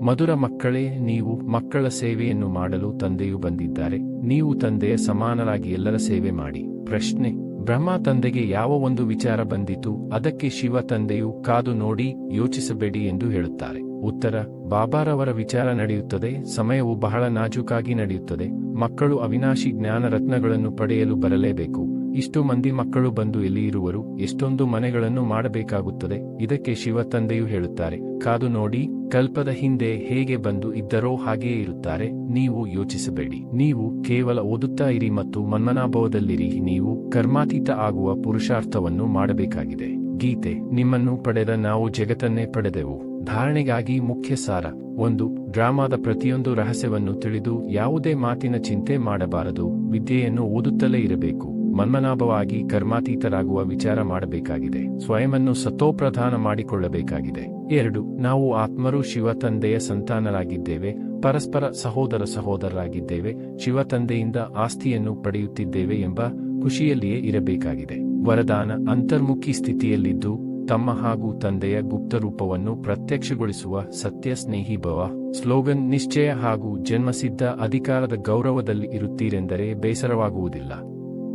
ಮಧುರ ಮಕ್ಕಳೇ, ನೀವು ಮಕ್ಕಳ ಸೇವೆಯನ್ನು ಮಾಡಲು ತಂದೆಯು ಬಂದಿದ್ದಾರೆ. ನೀವು ತಂದೆಯ ಸಮಾನರಾಗಿ ಎಲ್ಲರ ಸೇವೆ ಮಾಡಿ. ಪ್ರಶ್ನೆ: ಬ್ರಹ್ಮ ತಂದೆಗೆ ಯಾವ ಒಂದು ವಿಚಾರ ಬಂದಿತು, ಅದಕ್ಕೆ ಶಿವ ತಂದೆಯು ಕಾದು ನೋಡಿ ಯೋಚಿಸಬೇಡಿ ಎಂದು ಹೇಳುತ್ತಾರೆ? ಉತ್ತರ: ಬಾಬಾರವರ ವಿಚಾರ ನಡೆಯುತ್ತದೆ. ಸಮಯವು ಬಹಳ ನಾಜೂಕಾಗಿ ನಡೆಯುತ್ತದೆ. ಮಕ್ಕಳು ಅವಿನಾಶಿ ಜ್ಞಾನ ರತ್ನಗಳನ್ನು ಪಡೆಯಲು ಬರಲೇಬೇಕು. ಇಷ್ಟು ಮಂದಿ ಮಕ್ಕಳು ಬಂದು ಎಲ್ಲಿ ಇರುವರು? ಎಷ್ಟೊಂದು ಮನೆಗಳನ್ನು ಮಾಡಬೇಕಾಗುತ್ತದೆ. ಇದಕ್ಕೆ ಶಿವ ತಂದೆಯು ಹೇಳುತ್ತಾರೆ, ಕಾದು ನೋಡಿ. ಕಲ್ಪದ ಹಿಂದೆ ಹೇಗೆ ಬಂದು ಇದ್ದರೋ ಹಾಗೆಯೇ ಇರುತ್ತಾರೆ. ನೀವು ಯೋಚಿಸಬೇಡಿ. ನೀವು ಕೇವಲ ಓದುತ್ತಾ ಇರಿ ಮತ್ತು ಮನ್ಮನಾಭವದಲ್ಲಿರಿ. ನೀವು ಕರ್ಮಾತೀತ ಆಗುವ ಪುರುಷಾರ್ಥವನ್ನು ಮಾಡಬೇಕಾಗಿದೆ. ಗೀತೆ: ನಿಮ್ಮನ್ನು ಪಡೆದ ನಾವು ಜಗತ್ತನ್ನೇ ಪಡೆದೆವು. ಧಾರಣೆಗಾಗಿ ಮುಖ್ಯ ಸಾರ: 1. ಡ್ರಾಮಾದ ಪ್ರತಿಯೊಂದು ರಹಸ್ಯವನ್ನು ತಿಳಿದು ಯಾವುದೇ ಮಾತಿನ ಚಿಂತೆ ಮಾಡಬಾರದು. ವಿದ್ಯೆಯನ್ನು ಓದುತ್ತಲೇ ಇರಬೇಕು. ಮನ್ಮನಾಭವಾಗಿ ಕರ್ಮಾತೀತರಾಗುವ ವಿಚಾರ ಮಾಡಬೇಕಾಗಿದೆ. ಸ್ವಯಂವನ್ನು ಸತೋಪ್ರಧಾನ ಮಾಡಿಕೊಳ್ಳಬೇಕಾಗಿದೆ. 2. ನಾವು ಆತ್ಮರು ಶಿವ ತಂದೆಯ ಸಂತಾನರಾಗಿದ್ದೇವೆ. ಪರಸ್ಪರ ಸಹೋದರರಾಗಿದ್ದೇವೆ. ಶಿವ ತಂದೆಯಿಂದ ಆಸ್ತಿಯನ್ನು ಪಡೆಯುತ್ತಿದ್ದೇವೆ ಎಂಬ ಖುಷಿಯಲ್ಲಿಯೇ ಇರಬೇಕಾಗಿದೆ. ವರದಾನ: ಅಂತರ್ಮುಖಿ ಸ್ಥಿತಿಯಲ್ಲಿದ್ದು ತಮ್ಮ ಹಾಗೂ ತಂದೆಯ ಗುಪ್ತರೂಪವನ್ನು ಪ್ರತ್ಯಕ್ಷಗೊಳಿಸುವ ಸತ್ಯ ಸ್ನೇಹಿ ಭವ. ಸ್ಲೋಗನ್: ನಿಶ್ಚಯ ಹಾಗೂ ಜನ್ಮಸಿದ್ಧ ಅಧಿಕಾರದ ಗೌರವದಲ್ಲಿ ಇರುತ್ತೀರೆಂದರೆ ಬೇಸರವಾಗುವುದಿಲ್ಲ.